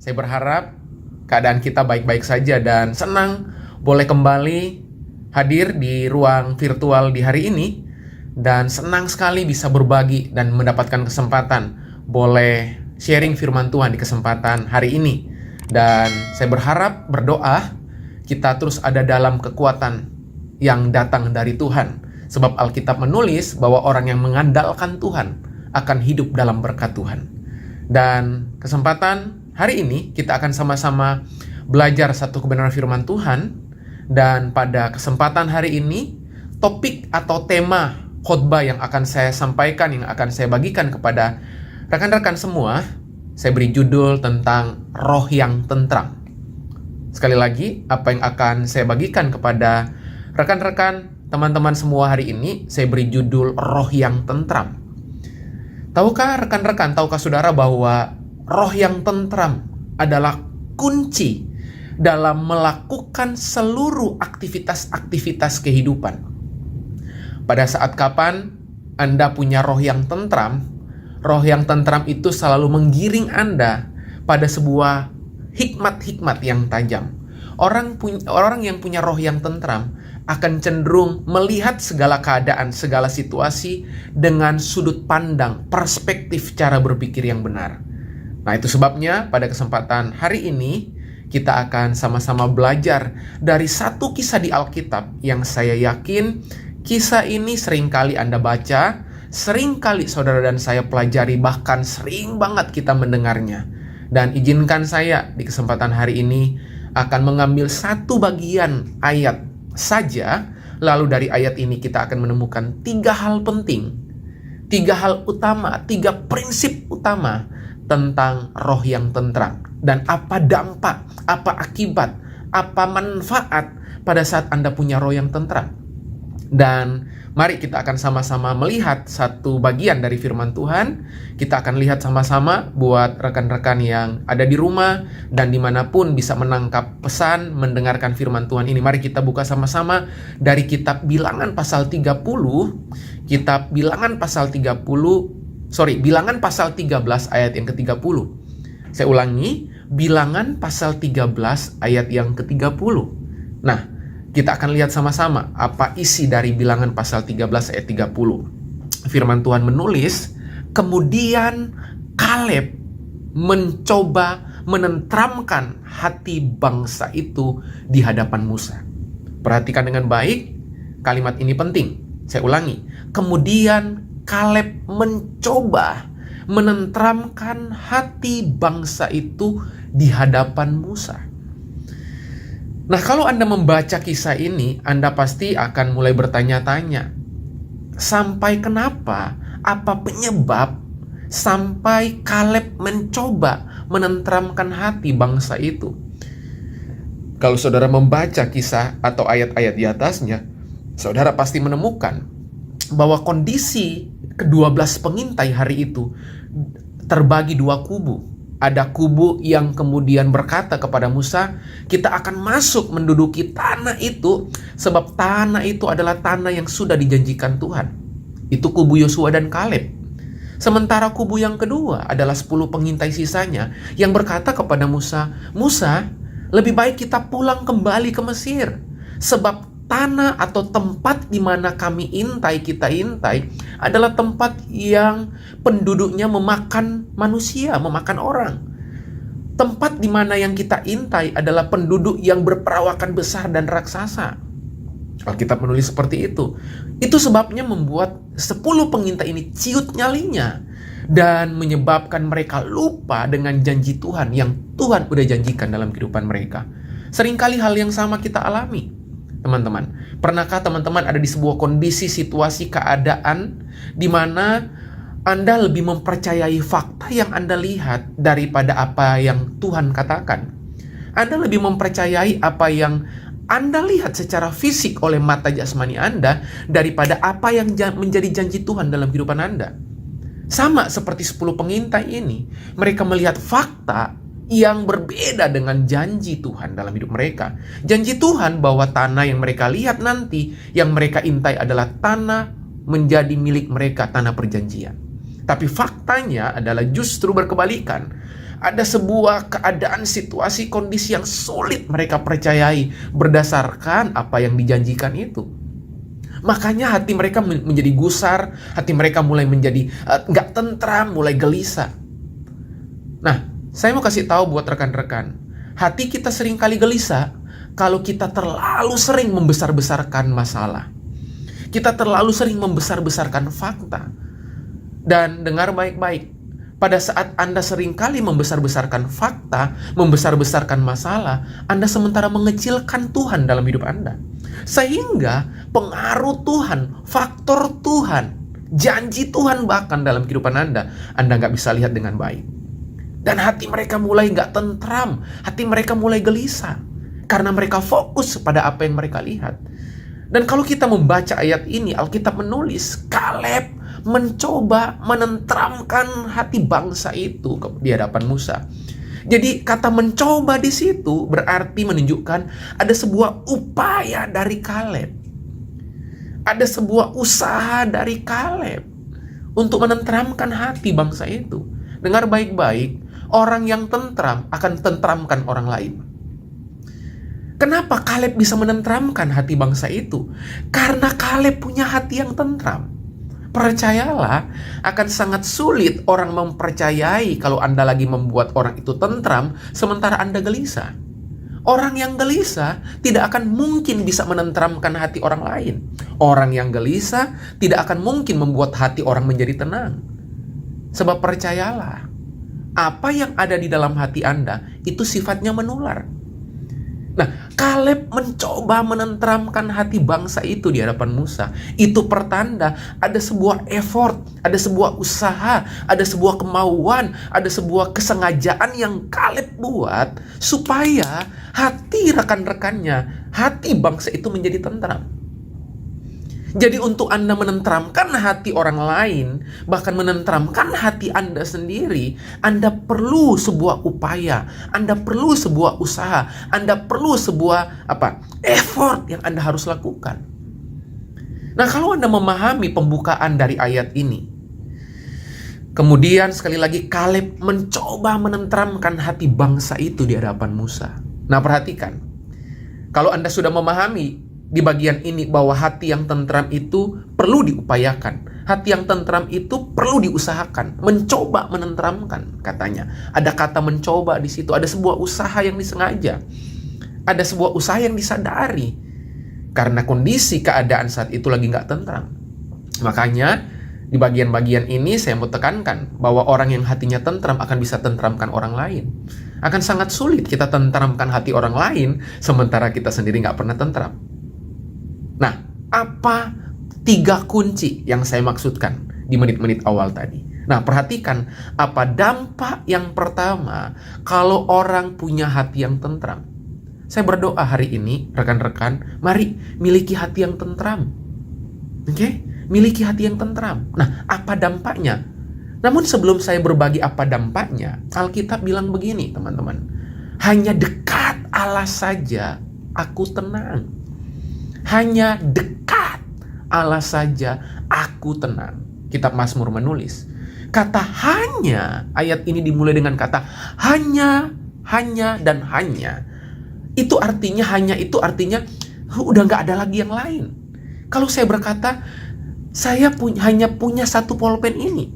Saya berharap keadaan kita baik-baik saja dan senang boleh kembali hadir di ruang virtual di hari ini. Dan senang sekali bisa berbagi dan mendapatkan kesempatan boleh sharing firman Tuhan di kesempatan hari ini. Dan saya berharap, berdoa, kita terus ada dalam kekuatan yang datang dari Tuhan. Sebab Alkitab menulis bahwa orang yang mengandalkan Tuhan akan hidup dalam berkat Tuhan. Dan kesempatan hari ini kita akan sama-sama belajar satu kebenaran firman Tuhan. Dan pada kesempatan hari ini, topik atau tema khotbah yang akan saya sampaikan, yang akan saya bagikan kepada rekan-rekan semua, saya beri judul tentang roh yang tentram. Sekali lagi, apa yang akan saya bagikan kepada rekan-rekan, teman-teman semua hari ini, saya beri judul roh yang tentram. Tahukah rekan-rekan, tahukah saudara bahwa roh yang tentram adalah kunci dalam melakukan seluruh aktivitas-aktivitas kehidupan. Pada saat kapan Anda punya roh yang tentram itu selalu menggiring Anda pada sebuah hikmat-hikmat yang tajam. Orang yang punya roh yang tentram akan cenderung melihat segala keadaan, segala situasi dengan sudut pandang, perspektif cara berpikir yang benar. Nah, itu sebabnya pada kesempatan hari ini kita akan sama-sama belajar dari satu kisah di Alkitab yang saya yakin kisah ini seringkali Anda baca, seringkali saudara dan saya pelajari, bahkan sering banget kita mendengarnya. Dan izinkan saya di kesempatan hari ini akan mengambil satu bagian ayat saja, lalu dari ayat ini kita akan menemukan 3 hal penting, 3 hal utama, 3 prinsip utama tentang roh yang tentram. Dan apa dampak, apa akibat, apa manfaat pada saat Anda punya roh yang tentram. Dan mari kita akan sama-sama melihat satu bagian dari firman Tuhan. Kita akan lihat sama-sama buat rekan-rekan yang ada di rumah dan dimanapun bisa menangkap pesan, mendengarkan firman Tuhan ini. Mari kita buka sama-sama dari kitab Bilangan pasal 30. Bilangan pasal 13 ayat yang ke-30. Saya ulangi, Bilangan pasal 13 ayat yang ke-30. Nah, kita akan lihat sama-sama apa isi dari Bilangan pasal 13 ayat 30. Firman Tuhan menulis, kemudian Kaleb mencoba menentramkan hati bangsa itu di hadapan Musa. Perhatikan dengan baik, kalimat ini penting. Saya ulangi, kemudian Kaleb mencoba menentramkan hati bangsa itu di hadapan Musa. Nah, kalau Anda membaca kisah ini, Anda pasti akan mulai bertanya-tanya, sampai kenapa? Apa penyebab sampai Kaleb mencoba menentramkan hati bangsa itu? Kalau saudara membaca kisah atau ayat-ayat di atasnya, saudara pasti menemukan bahwa kondisi ke-12 pengintai hari itu terbagi 2 kubu. Ada kubu yang kemudian berkata kepada Musa, kita akan masuk menduduki tanah itu, sebab tanah itu adalah tanah yang sudah dijanjikan Tuhan. Itu kubu Yosua dan Kaleb. Sementara kubu yang kedua adalah 10 pengintai sisanya yang berkata kepada Musa, Musa, lebih baik kita pulang kembali ke Mesir, sebab tanah atau tempat di mana kita intai adalah tempat yang penduduknya memakan manusia, memakan orang. Tempat di mana yang kita intai adalah penduduk yang berperawakan besar dan raksasa. Alkitab menulis seperti itu. Itu sebabnya membuat 10 pengintai ini ciut nyalinya dan menyebabkan mereka lupa dengan janji Tuhan yang Tuhan udah janjikan dalam kehidupan mereka. Seringkali hal yang sama kita alami. Teman-teman, pernahkah teman-teman ada di sebuah kondisi, situasi, keadaan di mana Anda lebih mempercayai fakta yang Anda lihat daripada apa yang Tuhan katakan? Anda lebih mempercayai apa yang Anda lihat secara fisik oleh mata jasmani Anda daripada apa yang menjadi janji Tuhan dalam kehidupan Anda. Sama seperti 10 pengintai ini, mereka melihat fakta yang berbeda dengan janji Tuhan dalam hidup mereka. Janji Tuhan bahwa tanah yang mereka lihat nanti, yang mereka intai adalah tanah menjadi milik mereka, tanah perjanjian. Tapi faktanya adalah justru berkebalikan. ada sebuah keadaan, situasi, kondisi yang sulit mereka percayai berdasarkan apa yang dijanjikan itu. Makanya hati mereka menjadi gusar, hati mereka mulai menjadi nggak tentram, mulai gelisah. Nah, saya mau kasih tahu buat rekan-rekan, hati kita sering kali gelisah kalau kita terlalu sering membesar-besarkan masalah. Kita terlalu sering membesar-besarkan fakta. Dan dengar baik-baik, pada saat Anda seringkali membesar-besarkan fakta, membesar-besarkan masalah, Anda sementara mengecilkan Tuhan dalam hidup Anda. Sehingga pengaruh Tuhan, faktor Tuhan, janji Tuhan bahkan dalam kehidupan Anda nggak bisa lihat dengan baik. Dan hati mereka mulai nggak tentram, hati mereka mulai gelisah, karena mereka fokus pada apa yang mereka lihat. Dan kalau kita membaca ayat ini, Alkitab menulis, Kaleb mencoba menentramkan hati bangsa itu di hadapan Musa. Jadi kata mencoba di situ berarti menunjukkan ada sebuah upaya dari Kaleb. Ada sebuah usaha dari Kaleb untuk menentramkan hati bangsa itu. Dengar baik-baik, orang yang tentram akan tentramkan orang lain. Kenapa Kaleb bisa menentramkan hati bangsa itu? Karena Kaleb punya hati yang tentram. Percayalah, akan sangat sulit orang mempercayai kalau Anda lagi membuat orang itu tentram, sementara Anda gelisah. Orang yang gelisah tidak akan mungkin bisa menentramkan hati orang lain. Orang yang gelisah tidak akan mungkin membuat hati orang menjadi tenang. Sebab percayalah, apa yang ada di dalam hati Anda, itu sifatnya menular. Nah, Kaleb mencoba menentramkan hati bangsa itu di hadapan Musa. Itu pertanda ada sebuah effort, ada sebuah usaha, ada sebuah kemauan, ada sebuah kesengajaan yang Kaleb buat supaya hati rekan-rekannya, hati bangsa itu menjadi tentram. Jadi untuk Anda menentramkan hati orang lain, bahkan menentramkan hati Anda sendiri, Anda perlu sebuah upaya, Anda perlu sebuah usaha, Anda perlu sebuah effort yang Anda harus lakukan. Nah, kalau Anda memahami pembukaan dari ayat ini, kemudian sekali lagi Kaleb mencoba menentramkan hati bangsa itu di hadapan Musa. Nah, perhatikan, kalau Anda sudah memahami di bagian ini bahwa hati yang tentram itu perlu diupayakan. Hati yang tentram itu perlu diusahakan. Mencoba menentramkan katanya. Ada kata mencoba di situ. Ada sebuah usaha yang disengaja. Ada sebuah usaha yang disadari. Karena kondisi keadaan saat itu lagi nggak tentram. Makanya di bagian-bagian ini saya mau tekankan bahwa orang yang hatinya tentram akan bisa tentramkan orang lain. Akan sangat sulit kita tentramkan hati orang lain sementara kita sendiri nggak pernah tentram. Nah, apa 3 kunci yang saya maksudkan di menit-menit awal tadi? Nah, perhatikan apa dampak yang pertama kalau orang punya hati yang tentram. Saya berdoa hari ini, rekan-rekan, mari miliki hati yang tentram. Oke? Miliki hati yang tentram. Nah, apa dampaknya? Namun sebelum saya berbagi apa dampaknya, Alkitab bilang begini, teman-teman. Hanya dekat Allah saja aku tenang. Hanya dekat Allah saja aku tenang. Kitab Mazmur menulis. Kata hanya, ayat ini dimulai dengan kata hanya, dan hanya. Itu artinya, hanya itu artinya udah gak ada lagi yang lain. Kalau saya berkata, saya hanya punya satu pulpen ini.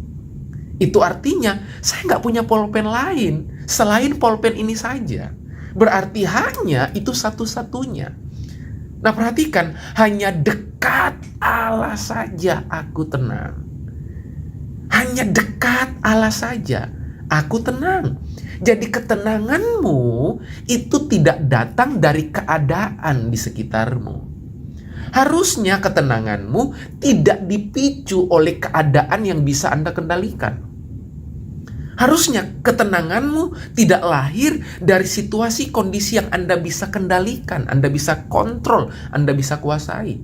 Itu artinya, saya gak punya pulpen lain selain pulpen ini saja. Berarti hanya itu satu-satunya. Nah, perhatikan, hanya dekat Allah saja aku tenang. Hanya dekat Allah saja aku tenang. Jadi ketenanganmu itu tidak datang dari keadaan di sekitarmu. Harusnya ketenanganmu tidak dipicu oleh keadaan yang bisa Anda kendalikan. Harusnya ketenanganmu tidak lahir dari situasi kondisi yang Anda bisa kendalikan, Anda bisa kontrol, Anda bisa kuasai.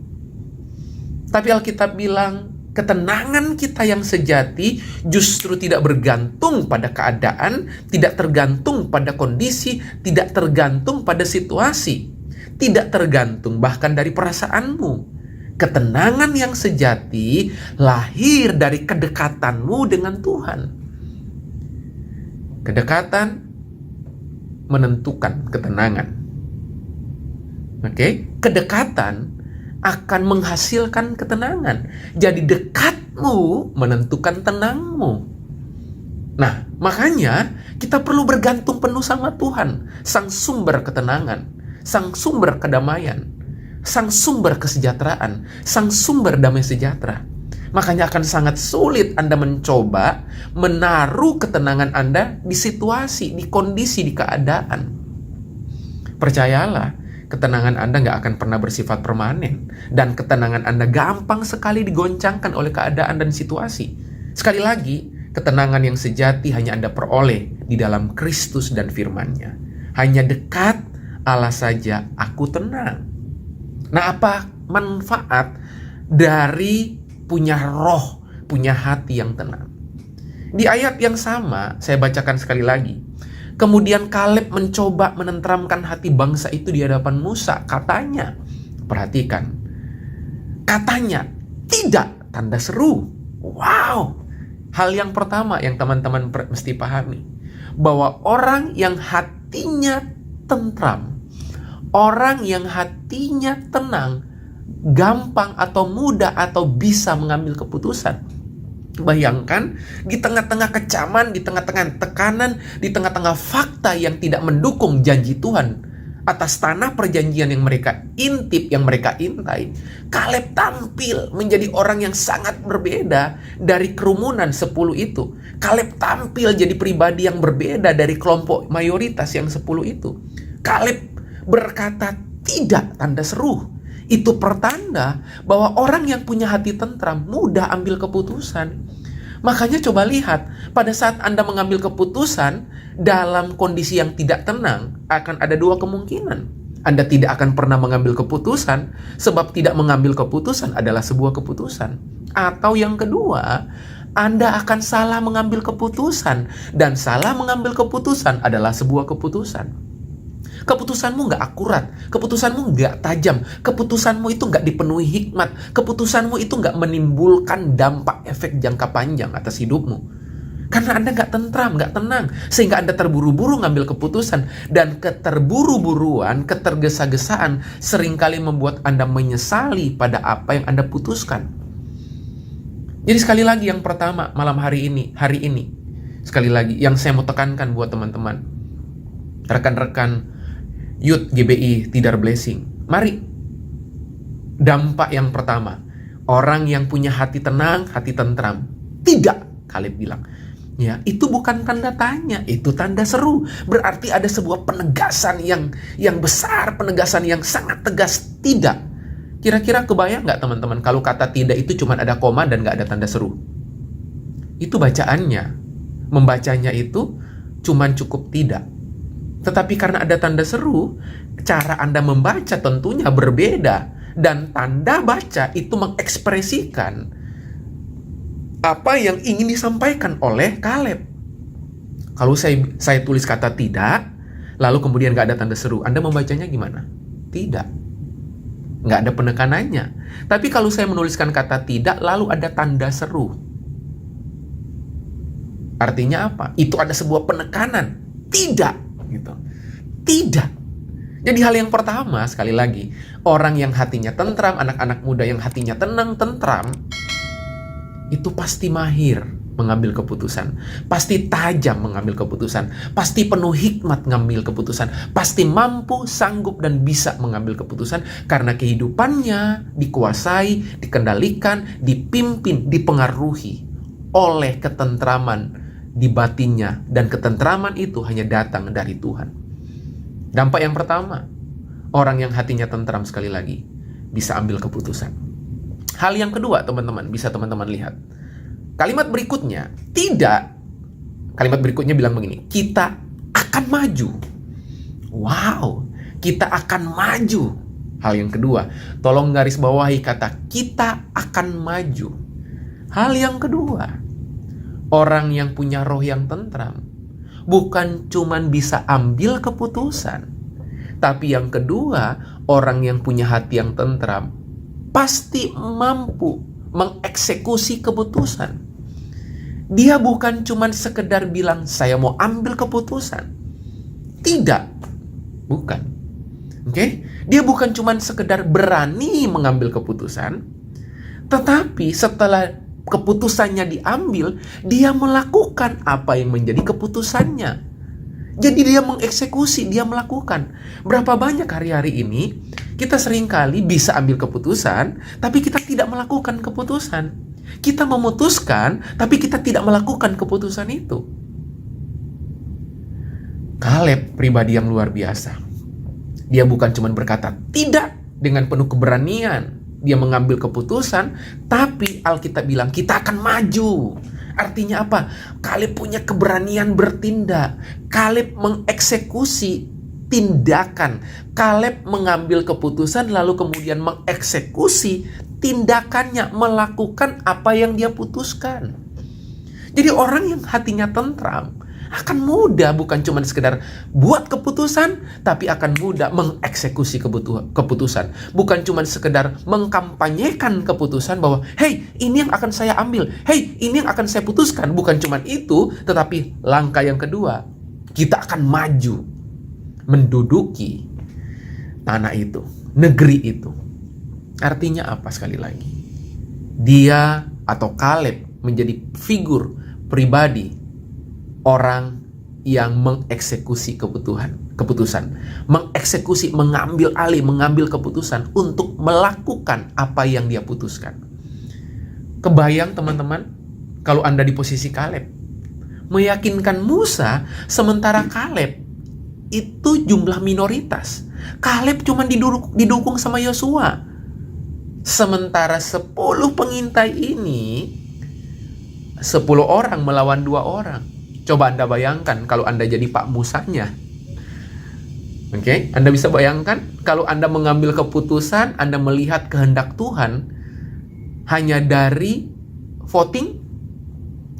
Tapi Alkitab bilang, ketenangan kita yang sejati justru tidak bergantung pada keadaan, tidak tergantung pada kondisi, tidak tergantung pada situasi, tidak tergantung bahkan dari perasaanmu. Ketenangan yang sejati lahir dari kedekatanmu dengan Tuhan. Kedekatan menentukan ketenangan. Oke, kedekatan akan menghasilkan ketenangan. Jadi dekatmu menentukan tenangmu. Nah, makanya kita perlu bergantung penuh sama Tuhan, Sang sumber ketenangan, Sang sumber kedamaian, Sang sumber kesejahteraan, Sang sumber damai sejahtera. Makanya akan sangat sulit Anda mencoba menaruh ketenangan Anda di situasi, di kondisi, di keadaan. Percayalah, ketenangan Anda nggak akan pernah bersifat permanen. Dan ketenangan Anda gampang sekali digoncangkan oleh keadaan dan situasi. Sekali lagi, ketenangan yang sejati hanya Anda peroleh di dalam Kristus dan firman-Nya. Hanya dekat Allah saja aku tenang. Nah, apa manfaat dari punya roh, punya hati yang tenang? Di ayat yang sama, saya bacakan sekali lagi. Kemudian Kaleb mencoba menenteramkan hati bangsa itu di hadapan Musa. Katanya, perhatikan, katanya, tidak, tanda seru. Wow, hal yang pertama yang teman-teman mesti pahami, bahwa orang yang hatinya tentram, orang yang hatinya tenang, gampang atau mudah atau bisa mengambil keputusan. Bayangkan, di tengah-tengah kecaman, di tengah-tengah tekanan, di tengah-tengah fakta yang tidak mendukung janji Tuhan atas tanah perjanjian yang mereka intip, yang mereka intai, Kaleb tampil menjadi orang yang sangat berbeda dari kerumunan 10 itu. Kaleb tampil jadi pribadi yang berbeda dari kelompok mayoritas yang 10 itu. Kaleb berkata tidak, tanda seru. Itu pertanda bahwa orang yang punya hati tentram mudah ambil keputusan. Makanya coba lihat, pada saat Anda mengambil keputusan dalam kondisi yang tidak tenang, akan ada dua kemungkinan. Anda tidak akan pernah mengambil keputusan, sebab tidak mengambil keputusan adalah sebuah keputusan. Atau yang kedua, Anda akan salah mengambil keputusan, dan salah mengambil keputusan adalah sebuah keputusan. Keputusanmu nggak akurat, keputusanmu nggak tajam, keputusanmu itu nggak dipenuhi hikmat, keputusanmu itu nggak menimbulkan dampak efek jangka panjang atas hidupmu. Karena Anda nggak tentram, nggak tenang, sehingga Anda terburu-buru ngambil keputusan. Dan keterburu-buruan, ketergesa-gesaan seringkali membuat Anda menyesali pada apa yang Anda putuskan. Jadi sekali lagi, yang pertama malam hari ini, sekali lagi yang saya mau tekankan buat teman-teman, rekan-rekan Youth GBI Tidar Blessing, mari, dampak yang pertama, orang yang punya hati tenang, hati tentram. Tidak, Kaleb bilang, ya, itu bukan tanda tanya, itu tanda seru. Berarti ada sebuah penegasan yang besar, penegasan yang sangat tegas. Tidak. Kira-kira kebayang nggak teman-teman kalau kata tidak itu cuma ada koma dan nggak ada tanda seru? Itu bacaannya. Membacanya itu cuma cukup tidak. Tetapi karena ada tanda seru, cara Anda membaca tentunya berbeda. Dan tanda baca itu mengekspresikan apa yang ingin disampaikan oleh Kaleb. Kalau saya tulis kata tidak, lalu kemudian nggak ada tanda seru, Anda membacanya gimana? Tidak. Nggak ada penekanannya. Tapi kalau saya menuliskan kata tidak, lalu ada tanda seru, artinya apa? Itu ada sebuah penekanan. Tidak. Gitu. Tidak. Jadi hal yang pertama, sekali lagi, orang yang hatinya tentram, anak-anak muda yang hatinya tenang, tentram, itu pasti mahir mengambil keputusan, pasti tajam mengambil keputusan, pasti penuh hikmat mengambil keputusan, pasti mampu, sanggup, dan bisa mengambil keputusan karena kehidupannya dikuasai, dikendalikan, dipimpin, dipengaruhi oleh ketentraman di batinnya, dan ketentraman itu hanya datang dari Tuhan. Dampak yang pertama, orang yang hatinya tentram, sekali lagi, bisa ambil keputusan. Hal yang kedua, teman-teman, bisa teman-teman lihat. Kalimat berikutnya, tidak. Kalimat berikutnya bilang begini, kita akan maju. Wow, kita akan maju. Hal yang kedua, tolong garis bawahi kata kita akan maju. Hal yang kedua, orang yang punya roh yang tentram bukan cuman bisa ambil keputusan, tapi yang kedua, orang yang punya hati yang tentram pasti mampu mengeksekusi keputusan. Dia bukan cuman sekedar bilang, saya mau ambil keputusan. Tidak. Bukan. Oke? Dia bukan cuman sekedar berani mengambil keputusan, tetapi setelah keputusannya diambil, dia melakukan apa yang menjadi keputusannya. Jadi dia mengeksekusi, dia melakukan. Berapa banyak hari-hari ini kita seringkali bisa ambil keputusan, tapi kita tidak melakukan keputusan. Kita memutuskan, tapi kita tidak melakukan keputusan itu. Kaleb pribadi yang luar biasa. Dia bukan cuma berkata tidak dengan penuh keberanian. Dia mengambil keputusan, tapi Alkitab bilang kita akan maju. Artinya apa? Kaleb punya keberanian bertindak. Kaleb mengeksekusi tindakan. Kaleb mengambil keputusan lalu kemudian mengeksekusi tindakannya, melakukan apa yang dia putuskan. Jadi orang yang hatinya tentram akan mudah bukan cuma sekedar buat keputusan, tapi akan mudah mengeksekusi keputusan. Bukan cuma sekedar mengkampanyekan keputusan bahwa, hey, ini yang akan saya ambil. Hey, ini yang akan saya putuskan. Bukan cuma itu, tetapi langkah yang kedua, kita akan maju, menduduki tanah itu, negeri itu. Artinya apa sekali lagi? Dia atau Kaleb menjadi figur pribadi orang yang mengeksekusi keputusan, mengeksekusi, mengambil alih, mengambil keputusan untuk melakukan apa yang dia putuskan. Kebayang teman-teman, kalau Anda di posisi Kaleb, meyakinkan Musa, sementara Kaleb itu jumlah minoritas. Kaleb cuma didukung sama Yosua. Sementara 10 pengintai ini, 10 orang melawan 2 orang. Coba Anda bayangkan kalau Anda jadi Pak Musanya. Oke, Anda bisa bayangkan kalau Anda mengambil keputusan, Anda melihat kehendak Tuhan hanya dari voting,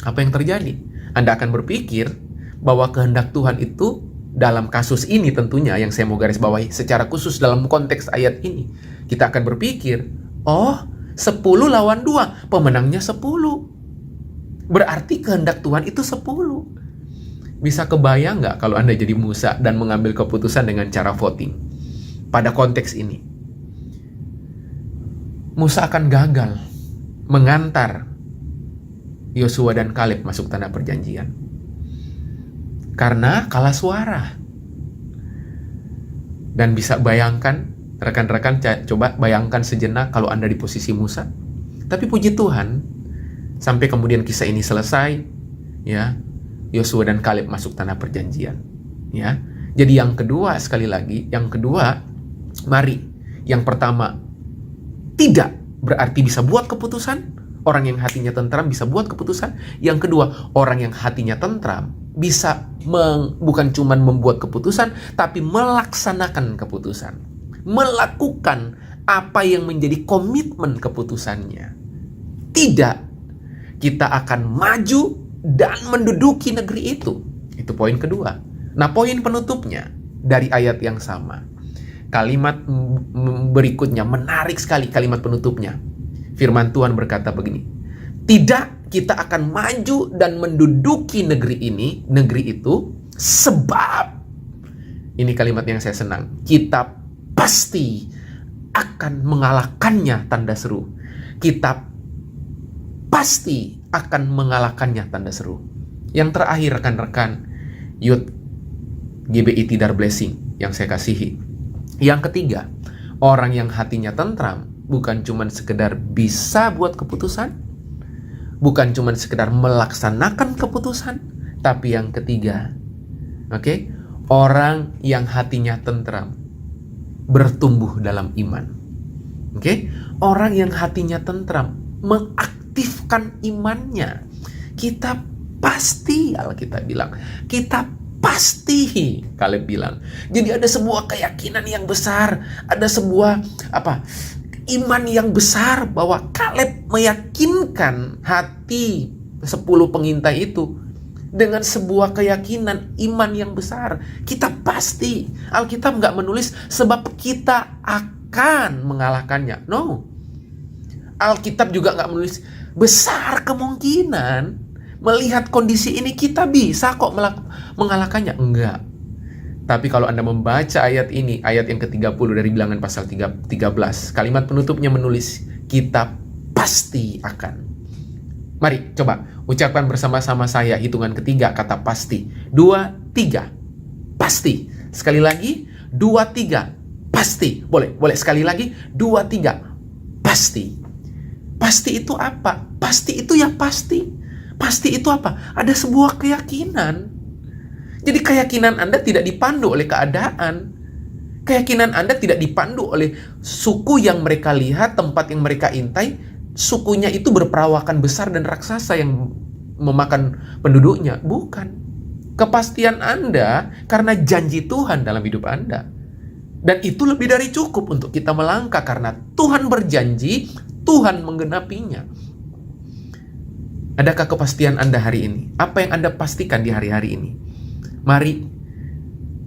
apa yang terjadi? Anda akan berpikir bahwa kehendak Tuhan itu dalam kasus ini tentunya yang saya mau garis bawahi secara khusus dalam konteks ayat ini. Kita akan berpikir, oh 10 lawan 2, pemenangnya 10. Berarti kehendak Tuhan itu 10. Bisa kebayang nggak kalau Anda jadi Musa dan mengambil keputusan dengan cara voting? Pada konteks ini, Musa akan gagal mengantar Yosua dan Kaleb masuk tanah perjanjian. Karena kalah suara. Dan bisa bayangkan, rekan-rekan coba bayangkan sejenak kalau Anda di posisi Musa. Tapi puji Tuhan, sampai kemudian kisah ini selesai, ya, Yosua dan Kaleb masuk tanah perjanjian, ya. Jadi yang kedua, sekali lagi, yang kedua, mari, yang pertama, tidak berarti bisa buat keputusan. Orang yang hatinya tentram bisa buat keputusan. Yang kedua, orang yang hatinya tentram bisa bukan cuma membuat keputusan, tapi melaksanakan keputusan, melakukan apa yang menjadi komitmen keputusannya. Tidak, kita akan maju dan menduduki negeri itu. Itu poin kedua. Nah, poin penutupnya dari ayat yang sama. Kalimat berikutnya menarik sekali, kalimat penutupnya. Firman Tuhan berkata begini, tidak, kita akan maju dan menduduki negeri ini, negeri itu, sebab, ini kalimat yang saya senang, kita pasti akan mengalahkannya, tanda seru. Kita pasti akan mengalahkannya, tanda seru. Yang terakhir, rekan-rekan Youth GBI Tidar Blessing yang saya kasihi. Yang ketiga, orang yang hatinya tentram bukan cuma sekedar bisa buat keputusan, bukan cuma sekedar melaksanakan keputusan, tapi yang ketiga, orang yang hatinya tentram bertumbuh dalam iman. Orang yang hatinya tentram mengaktifkan imannya. Kita pasti, Alkitab bilang, kita pasti, Kaleb bilang. Jadi ada sebuah keyakinan yang besar, ada sebuah iman yang besar bahwa Kaleb meyakinkan hati 10 pengintai itu dengan sebuah keyakinan iman yang besar. Kita pasti. Alkitab nggak menulis sebab kita akan mengalahkannya. No. Alkitab juga nggak menulis besar kemungkinan Melihat kondisi ini kita bisa kok mengalahkannya. Enggak. Tapi kalau Anda membaca ayat ini, ayat yang ke-30 dari Bilangan pasal 13, kalimat penutupnya menulis, kita pasti akan. Mari coba ucapkan bersama-sama saya hitungan ketiga kata pasti. 2, 3. Pasti. Sekali lagi, 2, 3. Pasti. Boleh sekali lagi, 2, 3. Pasti. Pasti itu apa? Pasti itu ya pasti. Pasti itu apa? Ada sebuah keyakinan. Jadi keyakinan Anda tidak dipandu oleh keadaan. Keyakinan Anda tidak dipandu oleh suku yang mereka lihat, tempat yang mereka intai. Sukunya itu berperawakan besar dan raksasa yang memakan penduduknya. Bukan. Kepastian Anda karena janji Tuhan dalam hidup Anda. Dan itu lebih dari cukup untuk kita melangkah karena Tuhan berjanji, Tuhan menggenapinya. Adakah kepastian Anda hari ini? Apa yang Anda pastikan di hari-hari ini? Mari,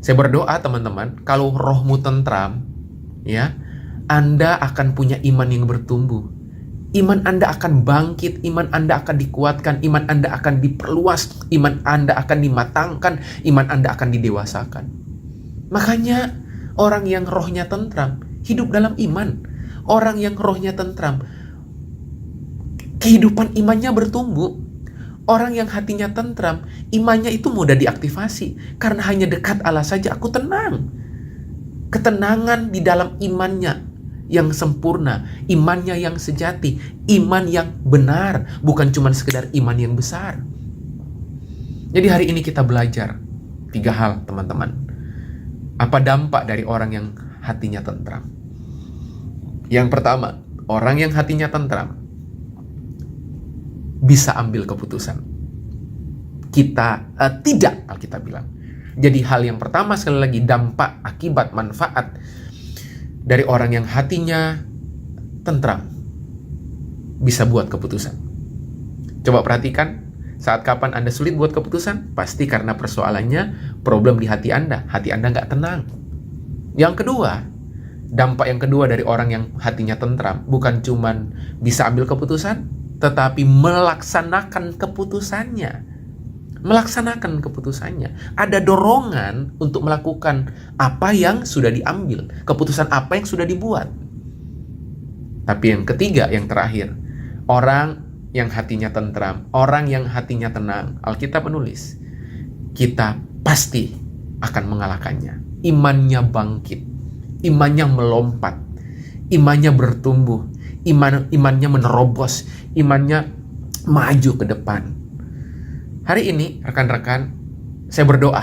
saya berdoa teman-teman, kalau rohmu tentram, ya, Anda akan punya iman yang bertumbuh. Iman Anda akan bangkit, iman Anda akan dikuatkan, iman Anda akan diperluas, iman Anda akan dimatangkan, iman Anda akan didewasakan. Makanya, orang yang rohnya tentram, hidup dalam iman. Orang yang rohnya tentram, kehidupan imannya bertumbuh. Orang yang hatinya tentram, imannya itu mudah diaktifasi. Karena hanya dekat Allah saja aku tenang. Ketenangan di dalam imannya yang sempurna, imannya yang sejati, iman yang benar, bukan cuma sekedar iman yang besar. Jadi hari ini kita belajar 3 hal teman-teman. Apa dampak dari orang yang hatinya tentram? Yang pertama, orang yang hatinya tentram bisa ambil keputusan. Tidak, Alkitab bilang. Jadi hal yang pertama sekali lagi, dampak, akibat, manfaat dari orang yang hatinya tentram bisa buat keputusan. Coba perhatikan, saat kapan Anda sulit buat keputusan? Pasti karena persoalannya, problem di hati Anda nggak tenang. Yang kedua, dampak yang kedua dari orang yang hatinya tentram, bukan cuman bisa ambil keputusan, tetapi melaksanakan keputusannya. Melaksanakan keputusannya. Ada dorongan untuk melakukan apa yang sudah diambil. Keputusan apa yang sudah dibuat. Tapi yang ketiga, yang terakhir. Orang yang hatinya tentram. Orang yang hatinya tenang. Alkitab menulis. Kita pasti akan mengalahkannya. Imannya bangkit. Imannya melompat. Imannya bertumbuh. Imannya menerobos. Imannya maju ke depan. Hari ini, rekan-rekan, saya berdoa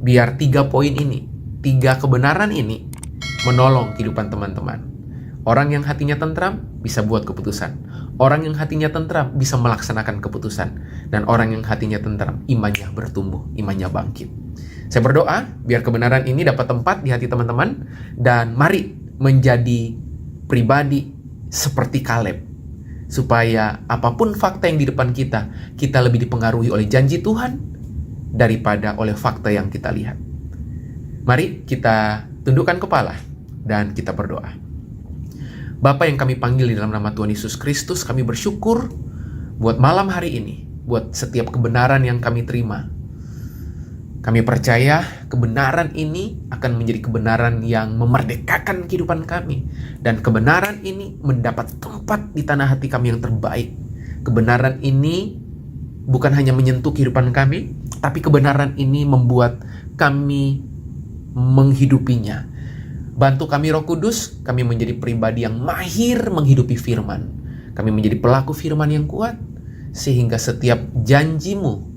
biar 3 poin ini, 3 kebenaran ini menolong kehidupan teman-teman. Orang yang hatinya tentram bisa buat keputusan. Orang yang hatinya tentram bisa melaksanakan keputusan. Dan orang yang hatinya tentram, imannya bertumbuh, imannya bangkit. Saya berdoa biar kebenaran ini dapat tempat di hati teman-teman. Dan mari menjadi pribadi seperti Kaleb. Supaya apapun fakta yang di depan kita, kita lebih dipengaruhi oleh janji Tuhan daripada oleh fakta yang kita lihat. Mari kita tundukkan kepala dan kita berdoa. Bapa yang kami panggil di dalam nama Tuhan Yesus Kristus, kami bersyukur buat malam hari ini, buat setiap kebenaran yang kami terima. Kami percaya kebenaran ini akan menjadi kebenaran yang memerdekakan kehidupan kami. Dan kebenaran ini mendapat tempat di tanah hati kami yang terbaik. Kebenaran ini bukan hanya menyentuh kehidupan kami, tapi kebenaran ini membuat kami menghidupinya. Bantu kami Roh Kudus, kami menjadi pribadi yang mahir menghidupi firman. Kami menjadi pelaku firman yang kuat, sehingga setiap janjimu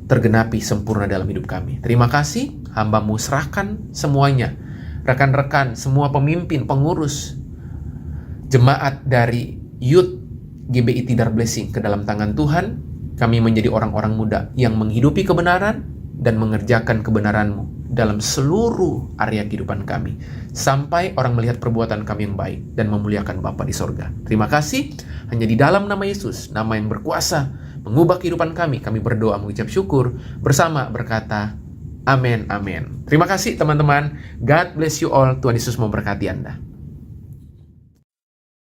tergenapi sempurna dalam hidup kami. Terima kasih, hamba-Mu serahkan semuanya. Rekan-rekan, semua pemimpin, pengurus, jemaat dari Youth GBI Tidar Blessing ke dalam tangan Tuhan. Kami menjadi orang-orang muda yang menghidupi kebenaran dan mengerjakan kebenaran-Mu dalam seluruh area kehidupan kami. Sampai orang melihat perbuatan kami yang baik dan memuliakan Bapa di sorga. Terima kasih, hanya di dalam nama Yesus, nama yang berkuasa mengubah kehidupan kami berdoa mengucap syukur bersama berkata amin, amin. Terima kasih teman-teman. God bless you all. Tuhan Yesus memberkati Anda.